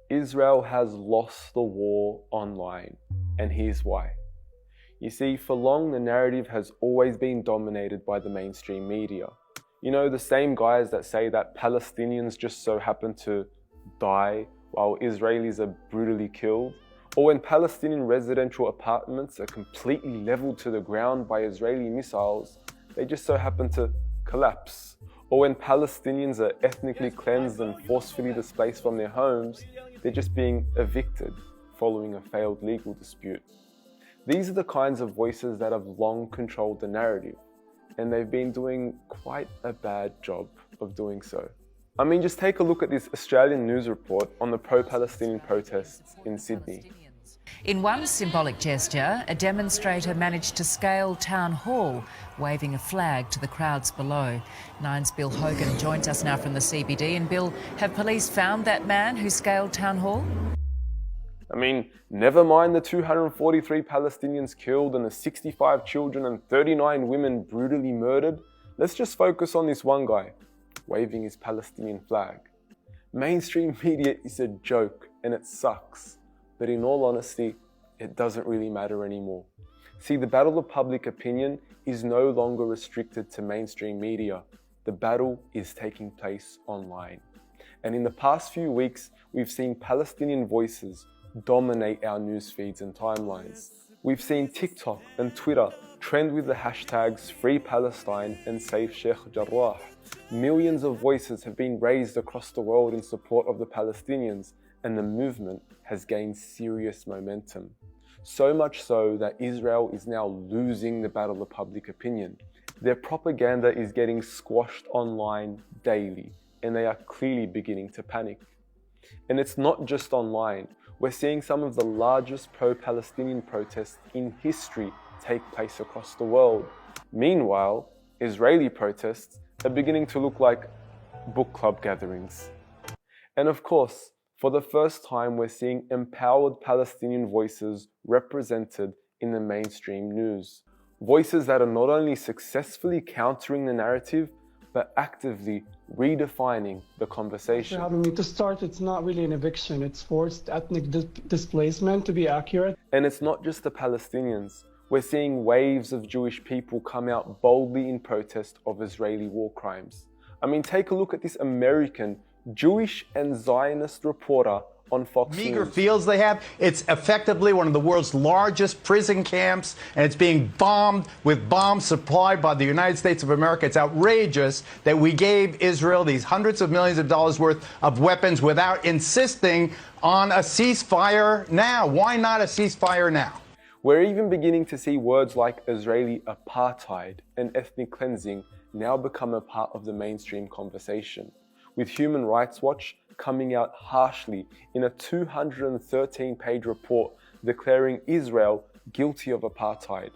Israel has lost the war online, and here's why. You see, for long the narrative has always been dominated by the mainstream media. You know, the same guys that say that Palestinians just so happen to die while Israelis are brutally killed, or when Palestinian residential apartments are completely leveled to the ground by Israeli missiles, they just so happen to collapse. Or when Palestinians are ethnically cleansed and forcefully displaced from their homes, they're just being evicted following a failed legal dispute. These are the kinds of voices that have long controlled the narrative, and they've been doing quite a bad job of doing so. I mean, just take a look at this Australian news report on the pro-Palestinian protests in Sydney. In one symbolic gesture, a demonstrator managed to scale Town Hall, waving a flag to the crowds below. Nine's Bill Hogan joins us now from the CBD. And Bill, have police found that man who scaled Town Hall? I mean, never mind the 243 Palestinians killed and the 65 children and 39 women brutally murdered. Let's just focus on this one guy, waving his Palestinian flag. Mainstream media is a joke and it sucks. But in all honesty, it doesn't really matter anymore. See, the battle of public opinion is no longer restricted to mainstream media. The battle is taking place online. And in the past few weeks, we've seen Palestinian voices dominate our news feeds and timelines. We've seen TikTok and Twitter trend with the hashtags Free Palestine and Save Sheikh Jarrah. Millions of voices have been raised across the world in support of the Palestinians, and the movement has gained serious momentum. So much so that Israel is now losing the battle of public opinion. Their propaganda is getting squashed online daily, and they are clearly beginning to panic. And it's not just online. We're seeing some of the largest pro-Palestinian protests in history take place across the world. Meanwhile, Israeli protests are beginning to look like book club gatherings. And of course, for the first time, we're seeing empowered Palestinian voices represented in the mainstream news. Voices that are not only successfully countering the narrative, but actively redefining the conversation. To start, it's not really an eviction, it's forced ethnic displacement, to be accurate. And it's not just the Palestinians. We're seeing waves of Jewish people come out boldly in protest of Israeli war crimes. I mean, take a look at this American Jewish and Zionist reporter on Fox Meager News. fields they have. It's effectively one of the world's largest prison camps, and it's being bombed with bombs supplied by the United States of America. It's outrageous that we gave Israel these hundreds of millions of dollars worth of weapons without insisting on a ceasefire now. Why not a ceasefire now? We're even beginning to see words like Israeli apartheid and ethnic cleansing now become a part of the mainstream conversation, with Human Rights Watch coming out harshly in a 213-page report declaring Israel guilty of apartheid,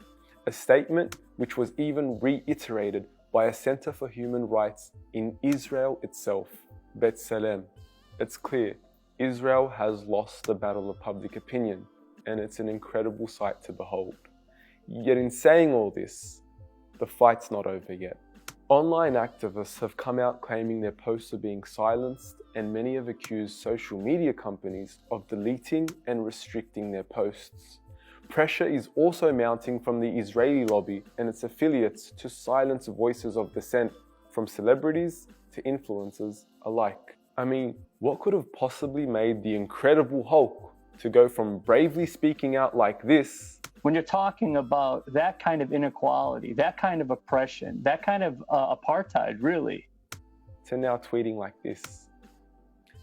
a statement which was even reiterated by a Center for Human Rights in Israel itself, B'Tselem. It's clear, Israel has lost the battle of public opinion, and it's an incredible sight to behold. Yet in saying all this, the fight's not over yet. Online activists have come out claiming their posts are being silenced, and many have accused social media companies of deleting and restricting their posts. Pressure is also mounting from the Israeli lobby and its affiliates to silence voices of dissent from celebrities to influencers alike. I mean, what could have possibly made the Incredible Hulk to go from bravely speaking out like this? When you're talking about that kind of inequality, that kind of oppression, that kind of apartheid, really, to now tweeting like this.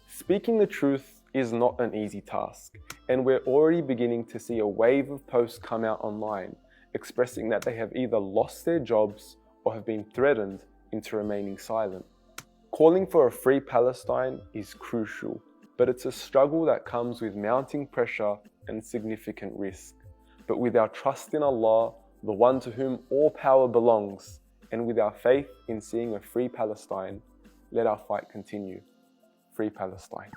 Speaking the truth is not an easy task, and we're already beginning to see a wave of posts come out online expressing that they have either lost their jobs or have been threatened into remaining silent. Calling for a free Palestine is crucial, but it's a struggle that comes with mounting pressure and significant risk. But with our trust in Allah, the one to whom all power belongs, and with our faith in seeing a free Palestine, let our fight continue. Free Palestine.